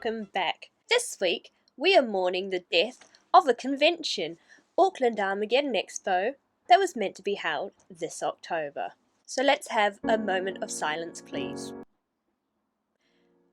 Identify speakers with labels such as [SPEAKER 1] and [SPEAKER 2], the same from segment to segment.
[SPEAKER 1] welcome back. This week we are mourning the death of a convention, Auckland Armageddon Expo, that was meant to be held this October. So let's have a moment of silence, please.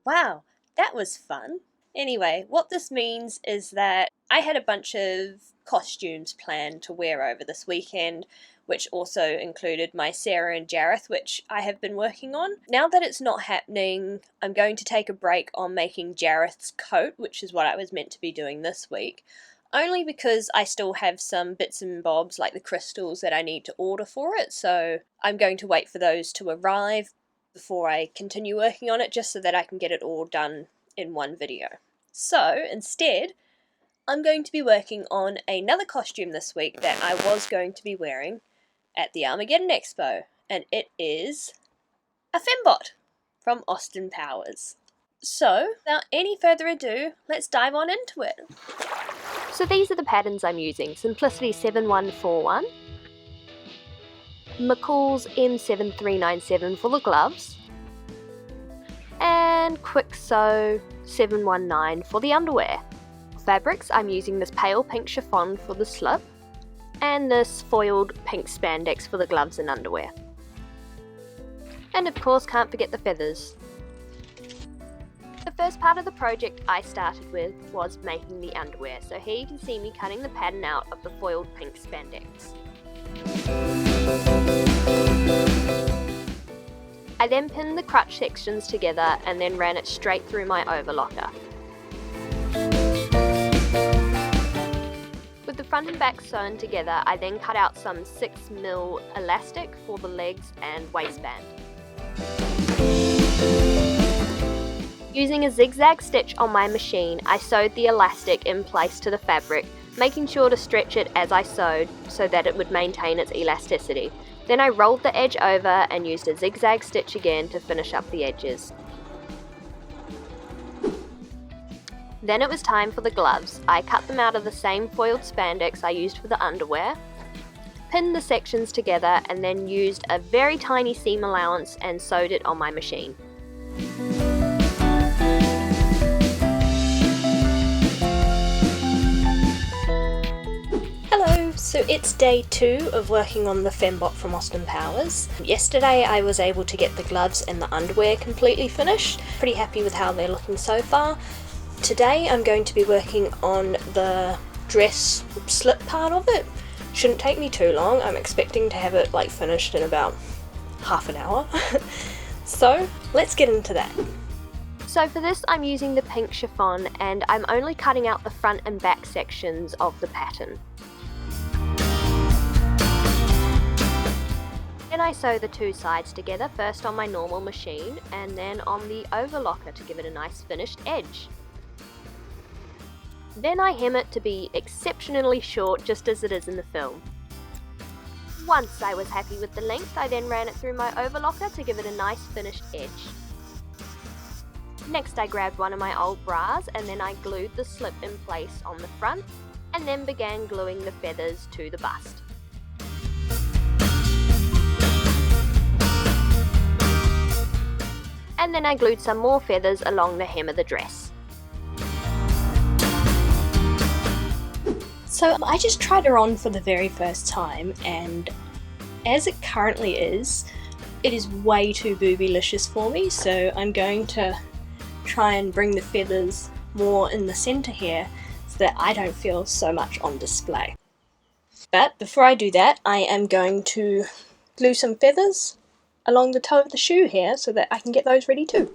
[SPEAKER 1] Wow, that was fun. Anyway, what this means is that I had a bunch of costumes planned to wear over this weekend, which also included my Sarah and Jareth, which I have been working on. Now that it's not happening, I'm going to take a break on making Jareth's coat, which is what I was meant to be doing this week, only because I still have some bits and bobs like the crystals that I need to order for it, so I'm going to wait for those to arrive before I continue working on it, just so that I can get it all done in one video. So instead, I'm going to be working on another costume this week that I was going to be wearing at the Armageddon Expo, and it is a Fembot from Austin Powers. So, without any further ado, let's dive on into it.
[SPEAKER 2] So these are the patterns I'm using: Simplicity 7141, McCall's M7397 for the gloves, and Quick Sew 719 for the underwear. Fabrics, I'm using this pale pink chiffon for the slip, and this foiled pink spandex for the gloves and underwear. And of course, can't forget the feathers. The first part of the project I started with was making the underwear, so here you can see me cutting the pattern out of the foiled pink spandex. I then pinned the crutch sections together and then ran it straight through my overlocker. With the front and back sewn together, I then cut out some 6mm elastic for the legs and waistband. Using a zigzag stitch on my machine, I sewed the elastic in place to the fabric, making sure to stretch it as I sewed so that it would maintain its elasticity. Then I rolled the edge over and used a zigzag stitch again to finish up the edges. Then it was time for the gloves. I cut them out of the same foiled spandex I used for the underwear, pinned the sections together, and then used a very tiny seam allowance and sewed it on my machine.
[SPEAKER 1] Hello, so it's day 2 of working on the Fembot from Austin Powers. Yesterday I was able to get the gloves and the underwear completely finished. Pretty happy with how they're looking so far. Today I'm going to be working on the dress slip part of it. Shouldn't take me too long. I'm expecting to have it finished in about half an hour. So let's get into that.
[SPEAKER 2] So for this I'm using the pink chiffon and I'm only cutting out the front and back sections of the pattern. Then I sew the two sides together, first on my normal machine and then on the overlocker to give it a nice finished edge. Then I hem it to be exceptionally short, just as it is in the film. Once I was happy with the length, I then ran it through my overlocker to give it a nice finished edge. Next I grabbed one of my old bras and then I glued the slip in place on the front and then began gluing the feathers to the bust. And then I glued some more feathers along the hem of the dress.
[SPEAKER 1] So I just tried her on for the very first time, and as it currently is, it is way too boobylicious for me, so I'm going to try and bring the feathers more in the centre here so that I don't feel so much on display. But before I do that, I am going to glue some feathers along the toe of the shoe here so that I can get those ready too.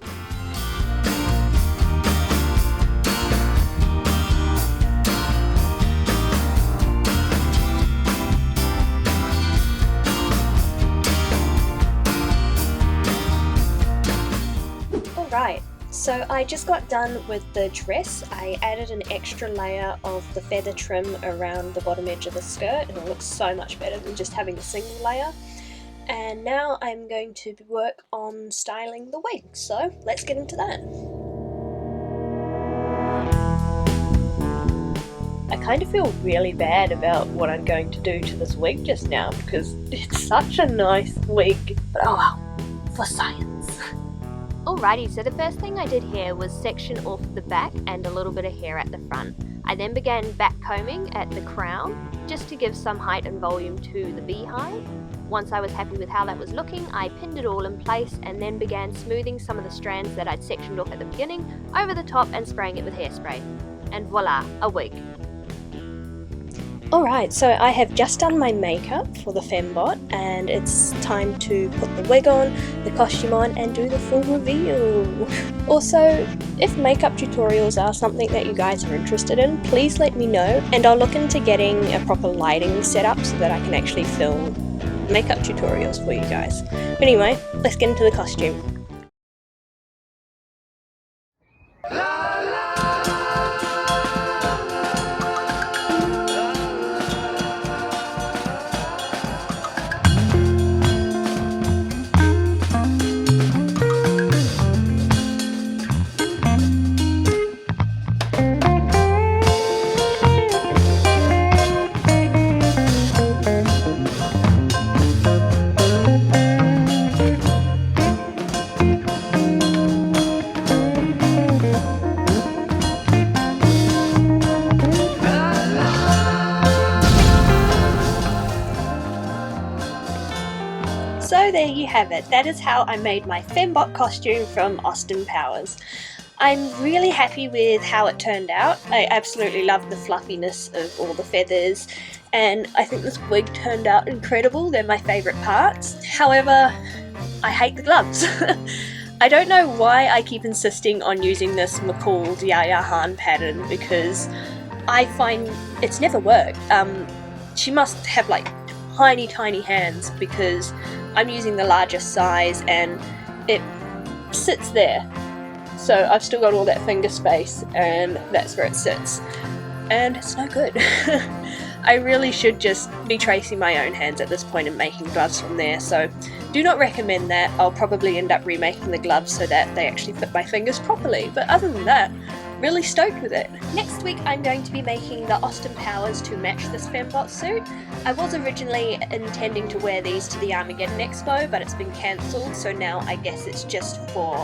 [SPEAKER 1] Alright, so I just got done with the dress. I added an extra layer of the feather trim around the bottom edge of the skirt and it looks so much better than just having a single layer. And now I'm going to work on styling the wig, so let's get into that. I kind of feel really bad about what I'm going to do to this wig just now because it's such a nice wig, but oh well, for science.
[SPEAKER 2] Alrighty, so the first thing I did here was section off the back and a little bit of hair at the front. I then began back combing at the crown, just to give some height and volume to the beehive. Once I was happy with how that was looking, I pinned it all in place and then began smoothing some of the strands that I'd sectioned off at the beginning over the top and spraying it with hairspray. And voila, a wig.
[SPEAKER 1] Alright, so I have just done my makeup for the Fembot and it's time to put the wig on, the costume on and do the full reveal. Also, if makeup tutorials are something that you guys are interested in, please let me know and I'll look into getting a proper lighting setup so that I can actually film makeup tutorials for you guys. But anyway, let's get into the costume. So there you have it, that is how I made my Fembot costume from Austin Powers. I'm really happy with how it turned out. I absolutely love the fluffiness of all the feathers and I think this wig turned out incredible. They're my favourite parts. However, I hate the gloves. I don't know why I keep insisting on using this McCall's Yaya Han pattern because I find it's never worked. She must have like tiny hands because I'm using the largest size and it sits there. So I've still got all that finger space and that's where it sits. And it's no good. I really should just be tracing my own hands at this point and making gloves from there. So do not recommend that. I'll probably end up remaking the gloves so that they actually fit my fingers properly. But other than that, really stoked with it. Next week I'm going to be making the Austin Powers to match this Fembot suit. I was originally intending to wear these to the Armageddon Expo, but it's been cancelled, so now I guess it's just for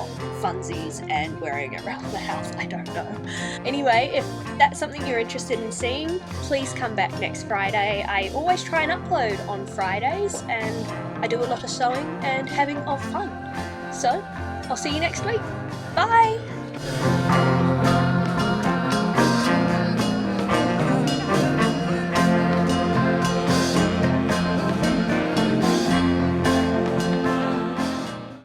[SPEAKER 1] funsies and wearing it around the house, I don't know. Anyway, if that's something you're interested in seeing, please come back next Friday. I always try and upload on Fridays, and I do a lot of sewing and having of fun. So, I'll see you next week. Bye!